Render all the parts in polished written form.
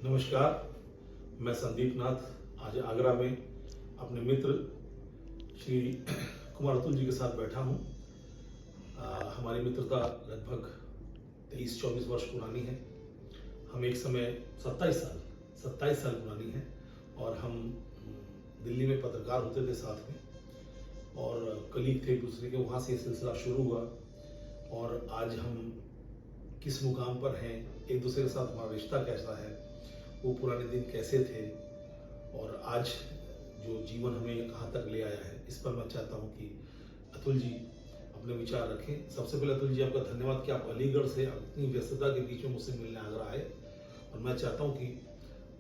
नमस्कार, मैं संदीप नाथ आज आगरा में अपने मित्र श्री कुमार अतुल जी के साथ बैठा हूँ। हमारी मित्रता लगभग 23-24 वर्ष पुरानी है। हम एक समय 27 साल पुरानी है और हम दिल्ली में पत्रकार होते थे साथ में और कलीग थे एक दूसरे के। वहाँ से ये सिलसिला शुरू हुआ और आज हम किस मुकाम पर हैं, एक दूसरे के साथ हमारा रिश्ता कैसा है, वो पुराने दिन कैसे थे और आज जो जीवन हमें कहाँ तक ले आया है, इस पर मैं चाहता हूँ कि अतुल जी अपने विचार रखें। सबसे पहले अतुल जी आपका धन्यवाद कि आप अलीगढ़ से इतनी व्यस्तता के बीच में मुझसे मिलने आगरा आए और मैं चाहता हूँ कि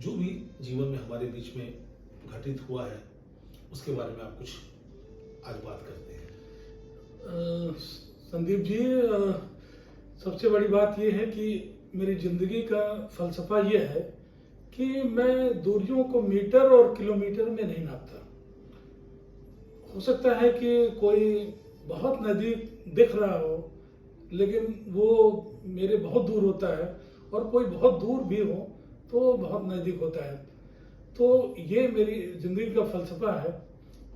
जो भी जीवन में हमारे बीच में घटित हुआ है उसके बारे में आप कुछ आज बात करते हैं। संदीप जी, सबसे बड़ी बात यह है कि मेरी जिंदगी का फलसफा यह है कि मैं दूरियों को मीटर और किलोमीटर में नहीं नापता। हो सकता है कि कोई बहुत नज़दीक दिख रहा हो लेकिन वो मेरे बहुत दूर होता है और कोई बहुत दूर भी हो तो बहुत नज़दीक होता है। तो ये मेरी ज़िंदगी का फलसफा है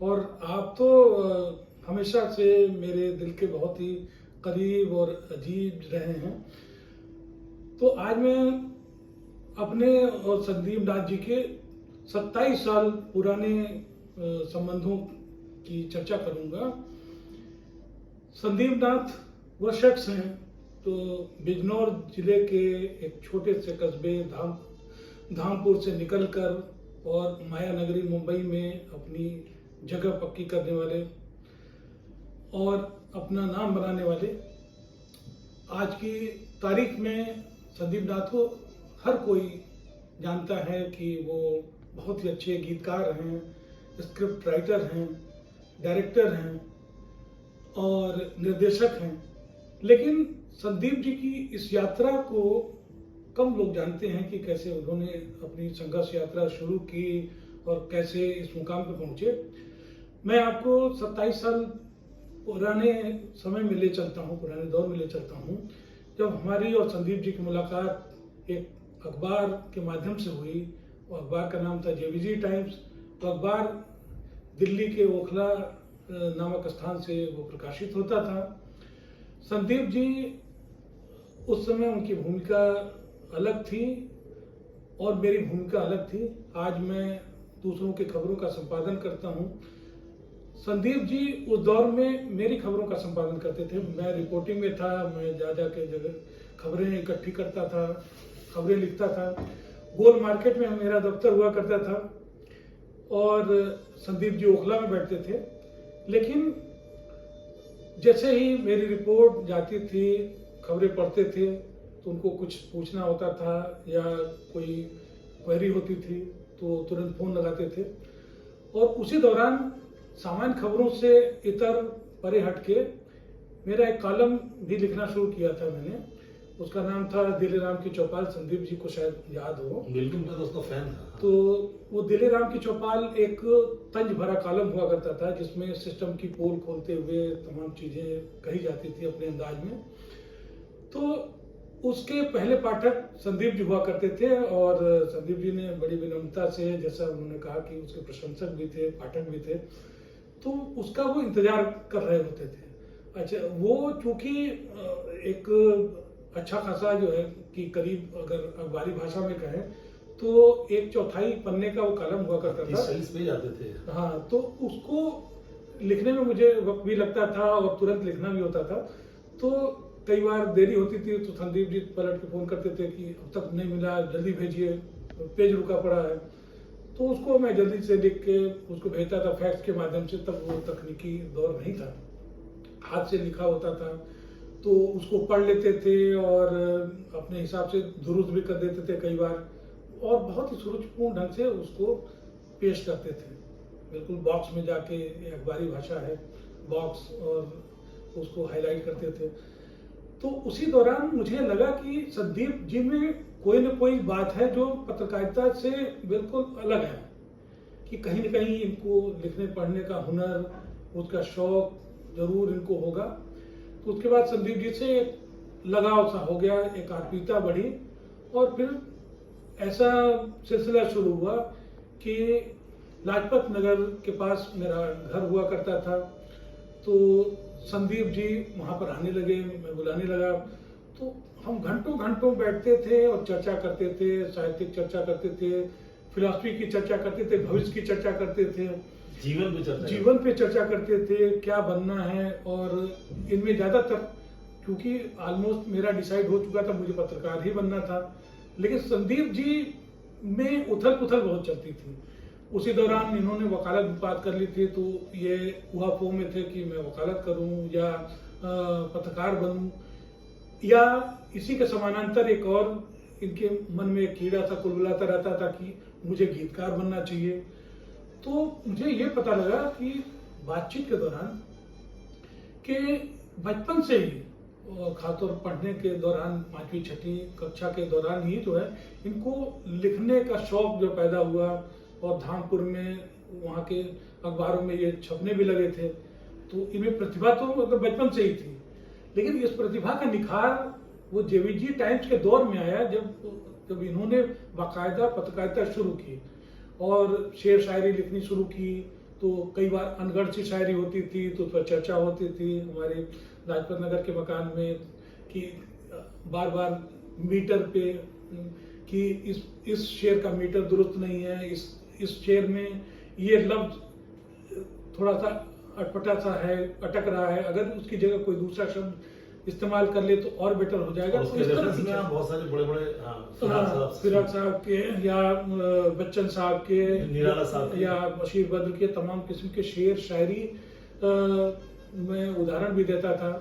और आप तो हमेशा से मेरे दिल के बहुत ही करीब और अजीब रहे हैं। तो आज मैं अपने और संदीप नाथ जी के 27 साल पुराने संबंधों की चर्चा करूंगा। संदीप नाथ वह शख्स हैं तो बिजनौर जिले के एक छोटे से कस्बे धामपुर से निकलकर और माया नगरी मुंबई में अपनी जगह पक्की करने वाले और अपना नाम बनाने वाले। आज की तारीख में संदीप नाथ को हर कोई जानता है कि वो बहुत ही अच्छे गीतकार हैं, स्क्रिप्ट राइटर हैं, डायरेक्टर हैं और निर्देशक हैं। लेकिन संदीप जी की इस यात्रा को कम लोग जानते हैं कि कैसे उन्होंने अपनी संघर्ष यात्रा शुरू की और कैसे इस मुकाम पर पहुंचे। मैं आपको 27 साल पुराने समय में ले चलता हूँ, पुराने दौर में ले चलता हूँ, जब हमारी और संदीप जी की मुलाकात एक अखबार के माध्यम से हुई। वो अखबार का नाम था जेवीजी टाइम्स। तो अखबार दिल्ली के ओखला नामक स्थान से वो प्रकाशित होता था। संदीप जी उस समय उनकी भूमिका अलग थी और मेरी भूमिका अलग थी। आज मैं दूसरों की खबरों का संपादन करता हूँ। संदीप जी उस दौर में मेरी खबरों का संपादन करते थे। मैं रिपोर्टिंग में था, मैं जा के जगह खबरें इकट्ठी करता था, खबरें लिखता था। गोल मार्केट में मेरा दफ्तर हुआ करता था और संदीप जी ओखला में बैठते थे। लेकिन जैसे ही मेरी रिपोर्ट जाती थी, खबरें पढ़ते थे तो उनको कुछ पूछना होता था या कोई क्वेरी होती थी तो तुरंत फोन लगाते थे। और उसी दौरान सामान्य खबरों से इतर परे हटके मेरा एक कॉलम भी लिखना शुरू किया था मैंने। उसका नाम था दिलेराम की चौपाल। संदीप जी को शायद याद हो। बिल्कुल, मैं तो उसका फैन था। तो वो दिलेराम की चौपाल एक तंज भरा कॉलम हुआ करता था जिसमें सिस्टम की पोल खोलते हुए तमाम चीजें कही जाती थी अपने अंदाज में। तो उसके पहले पाठक संदीप जी हुआ करते थे और संदीप जी ने बड़ी विनम्रता से, जैसा उन्होंने कहा कि उसके प्रशंसक भी थे, पाठक भी थे, तो उसका वो इंतजार कर रहे होते थे। अच्छा, वो चूंकि एक अच्छा खासा जो है कि करीब अगर अखबारी भाषा में कहें तो 1/4 पन्ने का वो कलम हुआ करता था। 30 पेज आते थे। हाँ, तो उसको लिखने में मुझे वक्त भी लगता था और तुरंत लिखना भी होता था। तो कई बार देरी होती थी तो संदीप जी पलट के फोन करते थे कि अब तक नहीं मिला, जल्दी भेजिए, पेज रुका पड़ा है। तो उसको मैं जल्दी से लिख के उसको भेजता था फैक्स के माध्यम से। तब वो तकनीकी दौर नहीं था, हाथ से लिखा होता था। तो उसको पढ़ लेते थे और अपने हिसाब से दुरुस्त भी कर देते थे कई बार और बहुत ही सुरुचिपूर्ण ढंग से उसको पेश करते थे। बिल्कुल बॉक्स में जाके, अखबारी भाषा है बॉक्स, और उसको हाईलाइट करते थे। तो उसी दौरान मुझे लगा कि संदीप जी में कोई न कोई बात है जो पत्रकारिता से बिल्कुल अलग है, कि कहीं न कहीं इनको लिखने पढ़ने का हुनर, उसका शौक जरूर इनको होगा। तो उसके बाद संदीप जी से एक लगाव सा हो गया, एक आत्मीयता बढ़ी और फिर ऐसा सिलसिला शुरू हुआ कि लाजपत नगर के पास मेरा घर हुआ करता था, तो संदीप जी वहाँ पर आने लगे, मैं बुलाने लगा, तो हम घंटों घंटों बैठते थे और चर्चा करते थे, साहित्यिक चर्चा करते थे, फिलॉसफी की चर्चा करते थे, भविष्य की चर्चा करते थे, जीवन पे चर्चा करते थे, क्या बनना है। और इनमें ज़्यादातर, क्योंकि ऑलमोस्ट मेरा डिसाइड हो चुका था, मुझे पत्रकार ही बनना था, लेकिन संदीप जी में उथल पुथल बहुत चलती थी। उसी दौरान इन्होंने वकालत भी बात कर ली थी, तो ये उहापोह में थे कि मैं वकालत करूं या पत्रकार बनूं, या इसी के समानांतर एक और इनके मन में एक कीड़ा सा कुलबुलाता रहता था कि मुझे गीतकार बनना चाहिए। तो मुझे ये पता लगा कि बातचीत के दौरान कि बचपन से ही, खासतौर पढ़ने के दौरान 5वीं 6वीं कक्षा के दौरान ही जो है इनको लिखने का शौक जो पैदा हुआ, और धामपुर में वहाँ के अखबारों में ये छपने भी लगे थे, तो इनमें प्रतिभा तो मतलब बचपन से ही थी। लेकिन इस प्रतिभा का निखार वो जेवीजी टाइम्स के दौर में आया, जब इन्होंने बाकायदा पत्रकारिता शुरू की और शेर शायरी लिखनी शुरू की। तो कई बार अनगढ़ सी शायरी होती थी, तो उस पर चर्चा होती थी हमारे लाजपत नगर के मकान में कि बार बार मीटर पे कि इस शेर का मीटर दुरुस्त नहीं है, इस शेर में ये लफ्ज थोड़ा सा अटपटा सा है, अटक रहा है, अगर उसकी जगह कोई दूसरा शब्द इस्तेमाल कर ले तो और बेटर हो जाएगा। तो इस तरह से बहुत सारे बड़े फिराक साहब के या बच्चन साहब के, निराला साहब के, या बशीर बद्र के तमाम किस्म के शेर शायरी मैं उदाहरण भी देता था।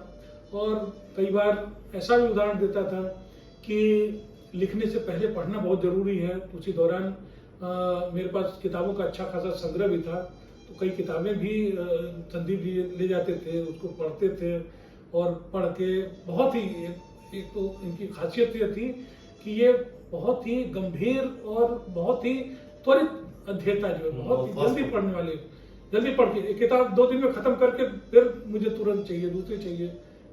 और कई बार ऐसा भी उदाहरण देता था कि लिखने से पहले पढ़ना बहुत ज़रूरी है। उसी दौरान मेरे पास किताबों का अच्छा खासा संग्रह भी था, तो कई किताबें भी संदीप जी ले जाते थे, उसको पढ़ते थे, और पढ़ के बहुत ही एक तो इनकी खासियत ये थी कि ये बहुत ही गंभीर और बहुत ही त्वरित अध्येता, जो है बहुत ही जल्दी पढ़ने वाले, जल्दी पढ़ के एक किताब 2 दिन में खत्म करके फिर मुझे तुरंत चाहिए, दूसरी चाहिए,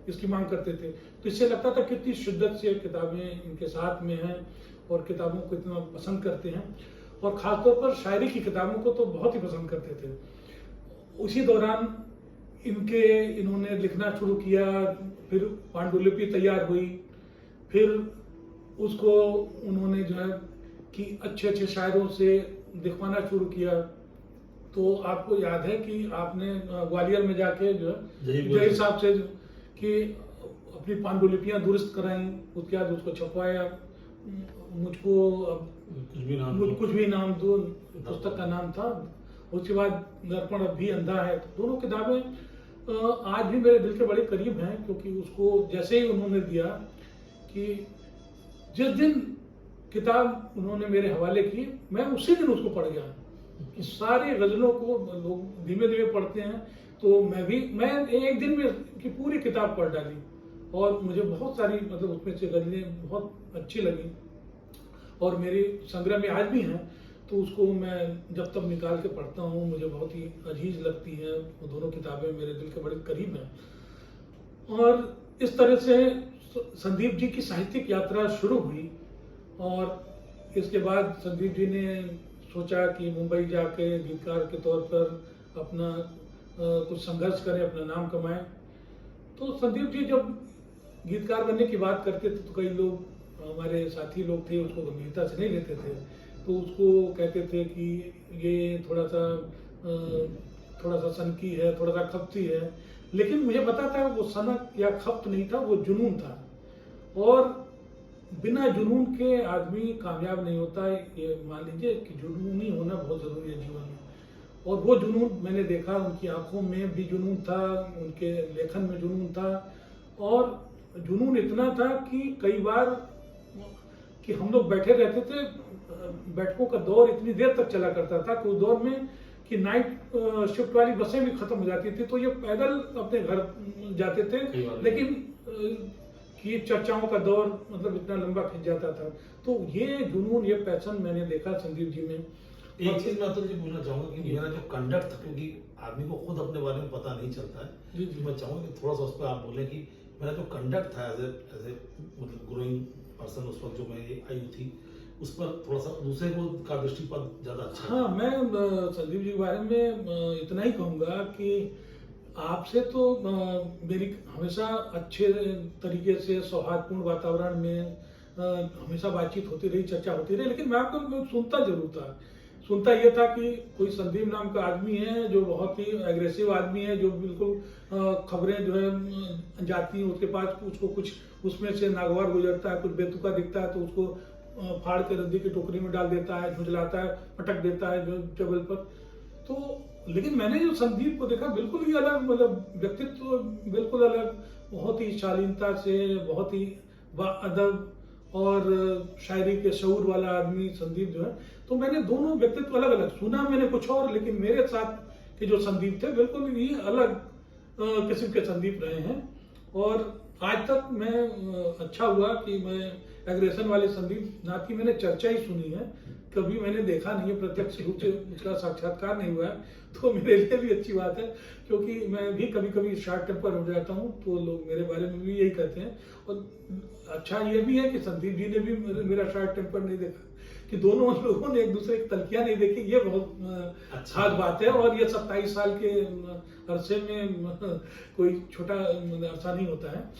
इसकी मांग करते थे। तो इससे लगता था कितनी शिद्दत से किताबें इनके साथ में हैं और किताबों को इतना पसंद करते हैं, और ख़ासतौर पर शायरी की किताबों को तो बहुत ही पसंद करते थे। उसी दौरान इन्होंने लिखना शुरू किया, फिर पांडुलिपि तैयार हुई, फिर उसको उन्होंने जो है कि अच्छे अच्छे शायरों से दिखवाना शुरू किया। तो आपको याद है कि आपने ग्वालियर में जाके जो है जहीर साहब से कि अपनी पांडुलिपियां दुरुस्त कराई, उसके बाद उसको छपवाया। मुझको कुछ भी नाम दो पुस्तक का नाम था, उसके बाद दर्पण अब भी अंधा है। तो दोनों किताबें आज भी मेरे दिल के बड़े करीब हैं, क्योंकि उसको जैसे ही उन्होंने दिया कि जिस दिन किताब उन्होंने मेरे हवाले की, मैं उसी दिन उसको पढ़ गया। सारी गजलों को लोग धीमे धीमे पढ़ते हैं, तो मैं एक दिन में की पूरी किताब पढ़ डाली, और मुझे बहुत सारी मतलब उसमें से गजलें बहुत अच्छी लगी, और मेरे संग्रह में आज भी हैं। तो उसको मैं जब तब निकाल के पढ़ता हूँ, मुझे बहुत ही अजीज लगती हैं। वो दोनों किताबें मेरे दिल के बड़े करीब हैं। और इस तरह से संदीप जी की साहित्यिक यात्रा शुरू हुई, और इसके बाद संदीप जी ने सोचा कि मुंबई जाके गीतकार के तौर पर अपना कुछ संघर्ष करें, अपना नाम कमाएं। तो संदीप जी जब गीतकार बनने की बात करते थे, तो कई लोग, हमारे साथी लोग थे, उसको गंभीरता से नहीं लेते थे। तो उसको कहते थे कि ये थोड़ा सा सनकी है, थोड़ा सा खपती है। लेकिन मुझे पता था वो सनक या खप्त नहीं था, वो जुनून था, और बिना जुनून के आदमी कामयाब नहीं होता। ये मान लीजिए कि जुनूनी होना बहुत ज़रूरी है जीवन में, और वो जुनून मैंने देखा। उनकी आंखों में भी जुनून था, उनके लेखन में जुनून था, और जुनून इतना था कि कई बार कि हम लोग बैठे रहते थे, बैठकों का दौर इतनी देर तक चला करता था कि उस दौर में कि नाइट शिफ्ट वाली बसें भी खत्म हो जाती थी, तो ये पैदल अपने घर जाते थे। लेकिन कि चर्चाओं का दौर मतलब इतना लंबा खिंच जाता था। तो ये जुनून, ये पैशन मैंने देखा संदीप जी में। एक चीज मैं अतुल जी पूछना चाहूंगा कि मेरा जो कंडक्ट था, क्योंकि आदमी को खुद अपने बारे में पता नहीं चलता है, जी मैं चाहूंगा कि थोड़ा सा उस पर आप बोले कि मेरा जो कंडक्ट था एज ए मतलब ग्रोइंग पर्सन, उस वक्त जो मैं आई थी, उस पर थोड़ा सा दूसरे को का दृष्टिपथ ज्यादा अच्छा है। हाँ, मैं संदीप जी के बारे में इतना ही कहूँगा कि आपसे तो मेरी हमेशा अच्छे तरीके से सौहार्दपूर्ण वातावरण में हमेशा बातचीत होती रही, चर्चा होती रही, लेकिन मैं सुनता जरूर था। सुनता ये था कि कोई संदीप नाम का आदमी है जो बहुत ही एग्रेसिव आदमी है, जो बिल्कुल खबरें जो है जाती हैं उसके पास, उसको कुछ उसमें से नागवार गुजरता है, कुछ बेतुका दिखता है तो उसको फाड़ के रद्दी की टोकरी में डाल देता है, झुंझलाता है, पटक देता है जो टेबल पर। तो लेकिन मैंने जो संदीप को देखा बिल्कुल ही अलग, मतलब व्यक्तित्व बिल्कुल अलग, बहुत ही शालीनता से, बहुत ही बाअदब और शायरी के शऊर वाला आदमी संदीप जो है। तो मैंने दोनों व्यक्तित्व अलग अलग सुना, मैंने कुछ और, लेकिन मेरे साथ के जो संदीप थे बिल्कुल ही अलग किस्म के संदीप रहे हैं। और आज तक मैं अच्छा हुआ कि मैं एग्रेशन वाले संदीप नाथ की मैंने चर्चा ही सुनी है, कभी मैंने देखा नहीं है, प्रत्यक्ष रूप से उसका साक्षात्कार नहीं हुआ है, तो मेरे लिए भी अच्छी बात है, क्योंकि मैं भी कभी कभी शॉर्ट टेम्पर हो जाता हूँ, तो लोग मेरे बारे में भी यही कहते हैं। और अच्छा ये भी है कि संदीप जी ने भी मेरा शॉर्ट टेम्पर नहीं देखा, कि दोनों लोगों ने एक दूसरे की तलखियां नहीं देखी, ये बहुत खास बात है। और ये 27 साल के अरसे में कोई छोटा अरसा नहीं होता है।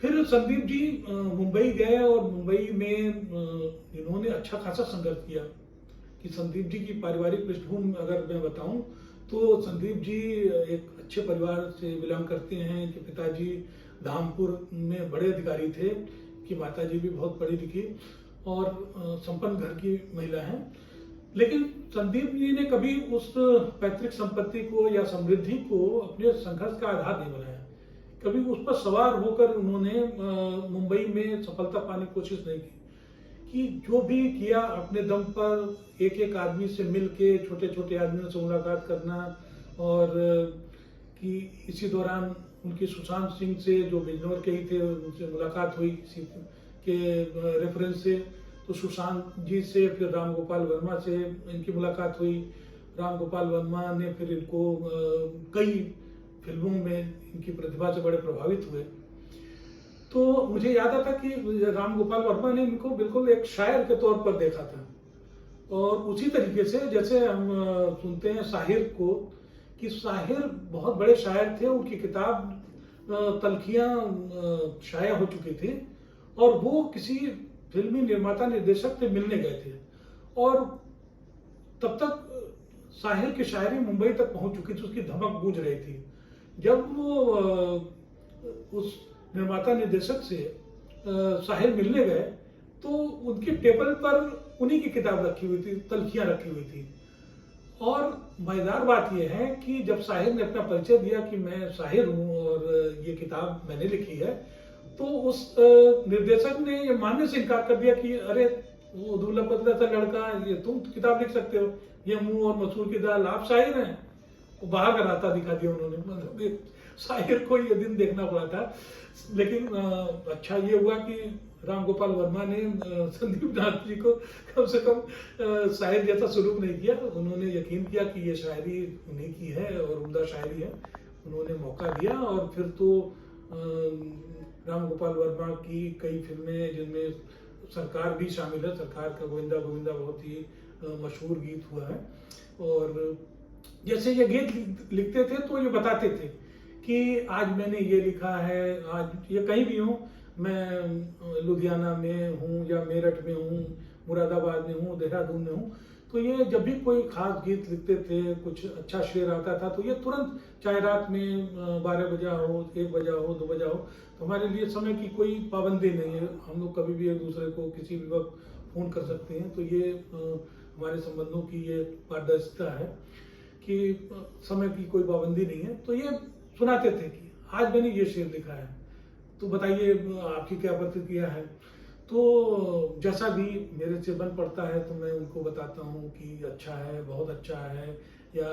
फिर संदीप जी मुंबई गए और मुंबई में इन्होंने अच्छा खासा संघर्ष किया। कि संदीप जी की पारिवारिक पृष्ठभूमि अगर मैं बताऊं तो संदीप जी एक अच्छे परिवार से बिलोंग करते हैं, कि पिताजी धामपुर में बड़े अधिकारी थे, कि माताजी भी बहुत पढ़ी लिखी और संपन्न घर की महिला हैं। लेकिन संदीप जी ने कभी उस पैतृक संपत्ति को या समृद्धि को अपने संघर्ष का आधार नहीं बनाया, कभी उस पर सवार होकर उन्होंने मुंबई में सफलता पाने की कोशिश नहीं की। कि जो भी किया अपने दम पर, एक एक आदमी से मिल के, छोटे छोटे आदमियों से मुलाकात करना, और कि इसी दौरान उनकी सुशांत सिंह से जो बिजनौर के ही थे उनसे मुलाकात हुई किसी के रेफरेंस से, तो सुशांत जी से फिर राम गोपाल वर्मा से इनकी मुलाकात हुई। राम गोपाल वर्मा ने फिर इनको कई फिल्मों में इनकी प्रतिभा से बड़े प्रभावित हुए। तो मुझे याद आता कि राम गोपाल वर्मा ने इनको बिल्कुल एक शायर के तौर पर देखा था। और उसी तरीके से जैसे हम सुनते हैं साहिर को, कि साहिर बहुत बड़े शायर थे, उनकी किताब तलखियां शाया हो चुकी थी, और वो किसी फिल्मी निर्माता निर्देशक से मिलने गए थे, और तब तक साहिर की शायरी मुंबई तक पहुंच चुकी थी, उसकी धमक गूंज रही थी। जब वो उस निर्माता निर्देशक से साहिर मिलने गए तो उनकी टेबल पर उन्हीं की किताब रखी हुई थी, तलखियां रखी हुई थी। और मजेदार बात यह है कि जब साहिर ने अपना परिचय दिया कि मैं साहिर हूं और ये किताब मैंने लिखी है, तो उस निर्देशक ने ये मानने से इनकार कर दिया कि अरे वो दूल्हा पतला सा लड़का, ये तुम किताब लिख सकते हो, ये मुंह और मसूर की दाल, आप शायर हैं। वो बाहर का रास्ता दिखा दिया उन्होंने, मतलब शायर को ये दिन देखना पड़ा था। लेकिन अच्छा ये हुआ कि राम गोपाल वर्मा ने संदीप नाथ जी को कम से कम शायर जैसा सलूक नहीं किया। उन्होंने यकीन किया कि ये शायरी उन्हीं की है और उम्दा शायरी है, उन्होंने मौका दिया। और फिर तो राम गोपाल वर्मा की कई फिल्में जिनमें सरकार भी शामिल है, सरकार का गोविंदा गोविंदा बहुत ही मशहूर गीत हुआ है। और जैसे ये गीत लिखते थे तो ये बताते थे कि आज मैंने ये लिखा है, आज ये कहीं भी हूँ, मैं लुधियाना में हूँ या मेरठ में हूँ, मुरादाबाद में हूँ, देहरादून में हूँ। तो ये जब भी कोई खास गीत लिखते थे, कुछ अच्छा शेर आता था, तो ये तुरंत, चाहे रात में 12 बजा हो, 1 बजा हो, 2 बजा हो, तो हमारे लिए समय की कोई पाबंदी नहीं है, हम लोग कभी भी एक दूसरे को किसी भी वक्त फोन कर सकते हैं। तो ये हमारे संबंधों की ये पारदर्शिता है कि समय की कोई पाबंदी नहीं है। तो ये सुनाते थे कि आज मैंने ये शेर लिखा है, तो बताइए आपकी क्या प्रतिक्रिया है। तो जैसा भी मेरे से बन पड़ता है तो मैं उनको बताता हूँ कि अच्छा है, बहुत अच्छा है, या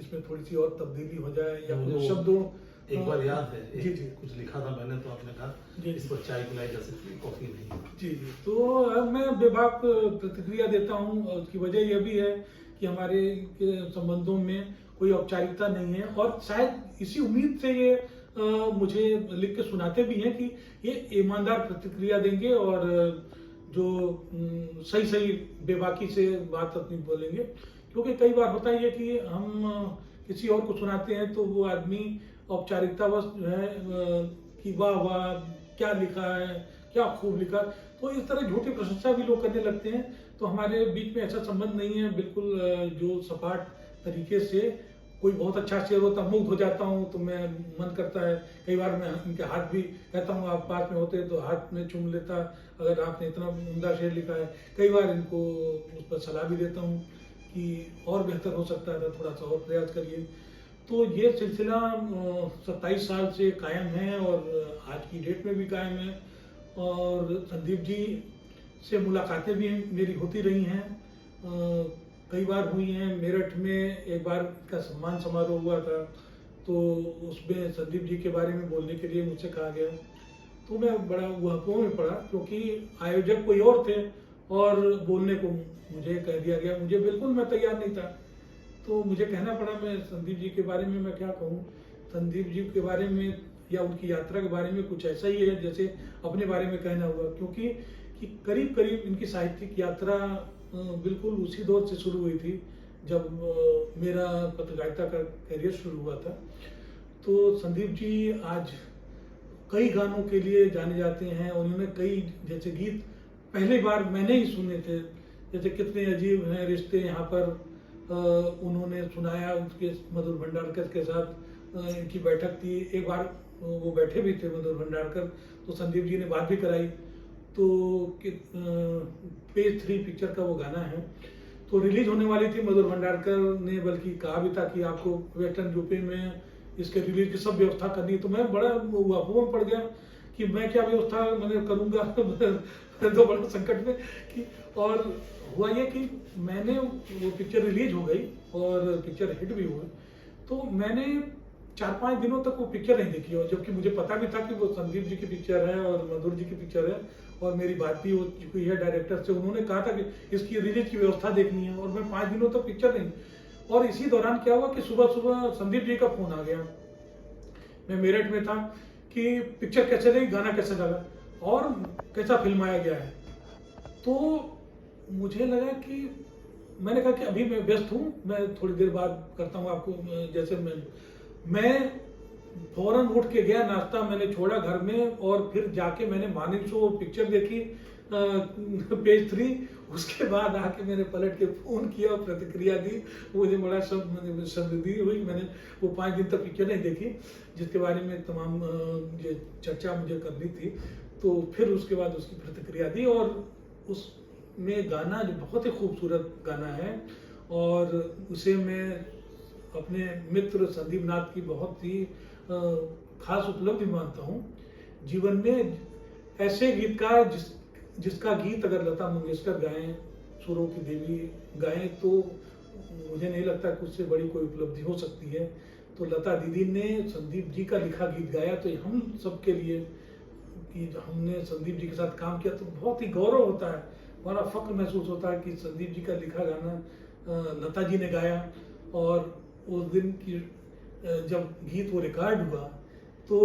इसमें थोड़ी सी और तब्दीली हो जाए, या कुछ शब्दों। एक बार याद है जी जी कुछ लिखा था मैंने, तो आपने कहा जी इस पर चाय पिलाई जा सकती है, कॉफी नहीं। जी जी। तो मैं बेबाक प्रतिक्रिया देता हूँ, उसकी वजह यह भी है कि हमारे संबंधों में कोई औपचारिकता नहीं है, और शायद इसी उम्मीद से ये मुझे लिख के सुनाते भी हैं कि ये ईमानदार प्रतिक्रिया देंगे, और जो सही सही बेबाकी से बात अपनी बोलेंगे। क्योंकि कई बार होता ही है कि हम किसी और को सुनाते हैं तो वो आदमी औपचारिकतावश जो है कि वाह वाह क्या लिखा है, क्या खूब लिखा। तो इस तरह झूठी प्रशंसा भी लोग करने लगते हैं। तो हमारे बीच में ऐसा संबंध नहीं है, बिल्कुल जो सपाट तरीके से कोई बहुत अच्छा शेर होता मुग्ध हो जाता हूँ तो मैं मन करता है कई बार मैं इनके हाथ भी कहता हूँ, आप पास में होते तो हाथ में चूम लेता अगर आपने इतना उम्दा शेर लिखा है। कई बार इनको उस पर सलाह भी देता हूँ कि और बेहतर हो सकता था, थोड़ा सा और प्रयास करिए। तो ये सिलसिला 27 साल से कायम है और आज की डेट में भी कायम है। और संदीप जी से मुलाकातें भी मेरी होती रही हैं, कई बार हुई हैं। मेरठ में एक बार का सम्मान समारोह हुआ था तो उसमें संदीप जी के बारे में बोलने के लिए मुझसे कहा गया। तो मैं बड़ा वहकों में पड़ा क्योंकि आयोजक कोई और थे और बोलने को मुझे कह दिया गया। मुझे बिल्कुल मैं तैयार नहीं था तो मुझे कहना पड़ा मैं संदीप जी के बारे में मैं क्या कहूँ। संदीप जी के बारे में या उनकी यात्रा के बारे में कुछ ऐसा ही है जैसे अपने बारे में कहना हुआ, क्योंकि कि करीब करीब इनकी साहित्यिक यात्रा बिल्कुल उसी दौर से शुरू हुई थी जब मेरा पत्रकारिता का करियर शुरू हुआ था। तो संदीप जी आज कई गानों के लिए जाने जाते हैं। उन्होंने कई जैसे गीत पहली बार मैंने ही सुने थे, जैसे कितने अजीब हैं रिश्ते यहाँ पर उन्होंने सुनाया। उसके मधुर भंडारकर के साथ इनकी बैठक थी, एक बार वो बैठे भी थे मधुर भंडारकर, तो संदीप जी ने बात भी कराई। तो पेज 3 पिक्चर का वो गाना है तो रिलीज होने वाली थी। मधुर भंडारकर ने बल्कि कहा भी था कि आपको वेस्टर्न यूपी में इसके रिलीज की सब व्यवस्था करनी है। तो मैं बड़ा अफवाह में पड़ गया कि मैं क्या व्यवस्था मैंने करूँगा तो बड़ा संकट में कि। और हुआ ये कि मैंने वो पिक्चर रिलीज हो गई और पिक्चर हिट भी हुई। तो मैंने 4-5 दिनों तक वो पिक्चर नहीं देखी, और जबकि मुझे पता भी था कि वो संदीप जी की पिक्चर है और मधुर जी की पिक्चर है और मेरी बात भी हो चुकी है डायरेक्टर से। उन्होंने कहा था कि इसकी रिलीज की व्यवस्था देखनी है और मैं 5 दिनों तक पिक्चर नहीं। और इसी दौरान क्या हुआ कि सुबह सुबह संदीप जी का फोन आ गया। मैं मेरठ में था कि पिक्चर कैसे रही, गाना कैसे लगा और कैसा फिल्माया गया है। तो मुझे लगा कि मैंने कहा कि अभी मैं व्यस्त हूँ, मैं थोड़ी देर बाद करता हूँ आपको। जैसे मैं फौरन उठ के गया, नाश्ता मैंने छोड़ा घर में और फिर जाके मैंने मॉर्निंग शो पिक्चर देखी पेज 3। उसके बाद आके मैंने पलट के फोन किया और प्रतिक्रिया दी। मुझे बड़ा शर्मिंदगी हुई। मैंने वो 5 दिन तक पिक्चर नहीं देखी जिसके बारे में तमाम ये चर्चा मुझे करनी थी। तो फिर उसके बाद उसकी प्रतिक्रिया दी और उसमें गाना जो बहुत ही खूबसूरत गाना है और उसे मैं अपने मित्र संदीप नाथ की बहुत ही खास उपलब्धि मानता हूँ। जीवन में ऐसे गीतकार जिसका गीत अगर लता मंगेशकर गाएं, सुरों की देवी गाएं, तो मुझे नहीं लगता कि उससे बड़ी कोई उपलब्धि हो सकती है। तो लता दीदी ने संदीप जी का लिखा गीत गाया तो हम सबके लिए कि हमने संदीप जी के साथ काम किया तो बहुत ही गौरव होता है, बड़ा फख्र महसूस होता है कि संदीप जी का लिखा गाना लता जी ने गाया। और उस दिन की जब गीत वो रिकॉर्ड हुआ तो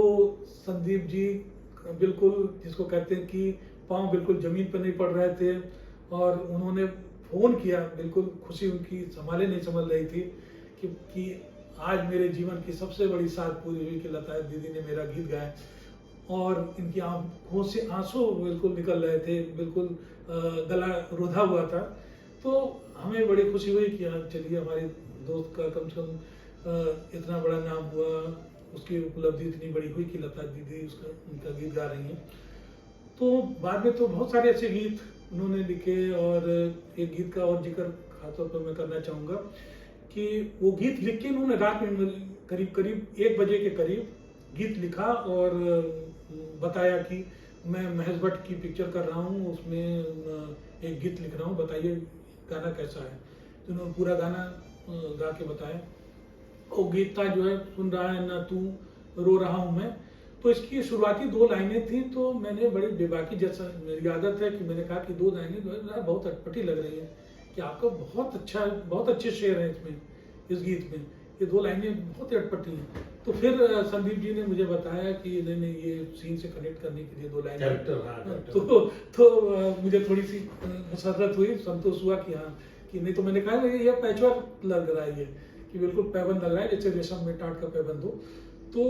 संदीप जी बिल्कुल जिसको कहते हैं कि पाँव बिल्कुल जमीन पर नहीं पड़ रहे थे और उन्होंने फ़ोन किया। बिल्कुल खुशी उनकी संभाले नहीं संभल रही थी कि आज मेरे जीवन की सबसे बड़ी साथ पूरी हुई कि लता दीदी ने मेरा गीत गाया। और इनकी आंखों से आंसू बिल्कुल निकल रहे थे, बिल्कुल गला रोधा हुआ था। तो हमें बड़ी खुशी हुई कि चलिए हमारे दोस्त का कम से कम इतना बड़ा नाम हुआ, उसकी उपलब्धि इतनी बड़ी हुई कि लता दीदी उनका गीत गा रही हैं। तो बाद में तो बहुत सारे ऐसे गीत उन्होंने लिखे और एक गीत का और जिक्र खासतौर पर मैं करना चाहूँगा कि वो गीत लिख के उन्होंने रात में करीब करीब 1 बजे के करीब गीत लिखा और बताया कि मैं महेश भट्ट की पिक्चर कर रहा हूँ, उसमें एक गीत लिख रहा हूँ, बताइए गाना कैसा है। तो उन्होंने पूरा गाना गा के बताया। वो गीत था जो है सुन रहा है ना तू रो रहा हूँ मैं। तो इसकी शुरुआती 2 लाइनें थी तो मैंने बड़ी बेबाकी, जैसा मेरी आदत है कि मैंने कहा कि 2 लाइनें जो है बहुत अटपटी लग रही है कि आपका बहुत अच्छे शेर हैं इसमें, इस गीत में, ये 2 लाइनें बहुत ही अटपटी हैं। तो फिर संदीप जी ने मुझे बताया कि नहीं नहीं, ये सीन से कनेक्ट करने के लिए 2 लाइनें कैरेक्टर, हाँ, कैरेक्टर। तो मुझे थोड़ी सी मसरत हुई, संतोष हुआ कि हाँ, कि नहीं तो मैंने कहा ये पैचवर्क लग रहा है, ये कि बिल्कुल पैबंद लग रहा है, जैसे रेशम में टाट का पैबंद हो। तो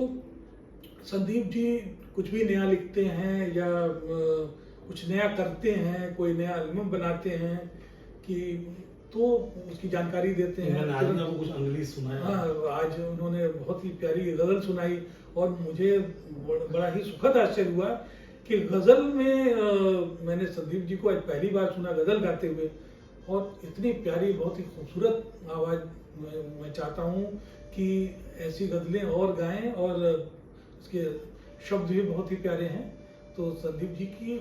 संदीप जी कुछ भी नया लिखते हैं या कुछ नया करते हैं, कोई नया एल्बम बनाते हैं कि तो उसकी जानकारी देते हैं। मैंने आज आपको कुछ अंग्रेजी सुनाया। हाँ, आज उन्होंने बहुत ही प्यारी गजल सुनाई और मुझे बड़ा ही सुखद आश्चर्य हुआ कि गजल में मैंने संदीप जी को आज पहली बार सुना गजल गाते हुए, और इतनी प्यारी बहुत ही खूबसूरत आवाज़। मैं चाहता हूँ कि ऐसी गजलें और गाएं, और उसके शब्द भी बहुत ही प्यारे हैं। तो संदीप जी की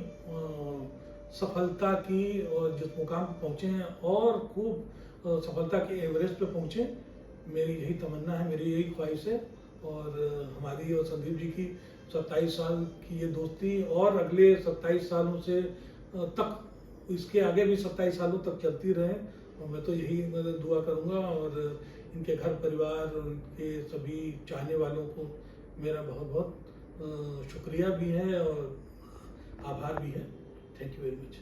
सफलता की, और जिस मुकाम पर पहुँचे हैं और खूब सफलता के एवरेज पे पहुँचे, मेरी यही तमन्ना है, मेरी यही ख्वाहिश है। और हमारी और संदीप जी की 27 साल की ये दोस्ती और अगले 27 सालों से तक, इसके आगे भी 27 सालों तक चलती रहे, और मैं तो यही दुआ करूँगा। और इनके घर परिवार और इनके सभी चाहने वालों को मेरा बहुत बहुत शुक्रिया भी है और आभार भी है। Thank you very much.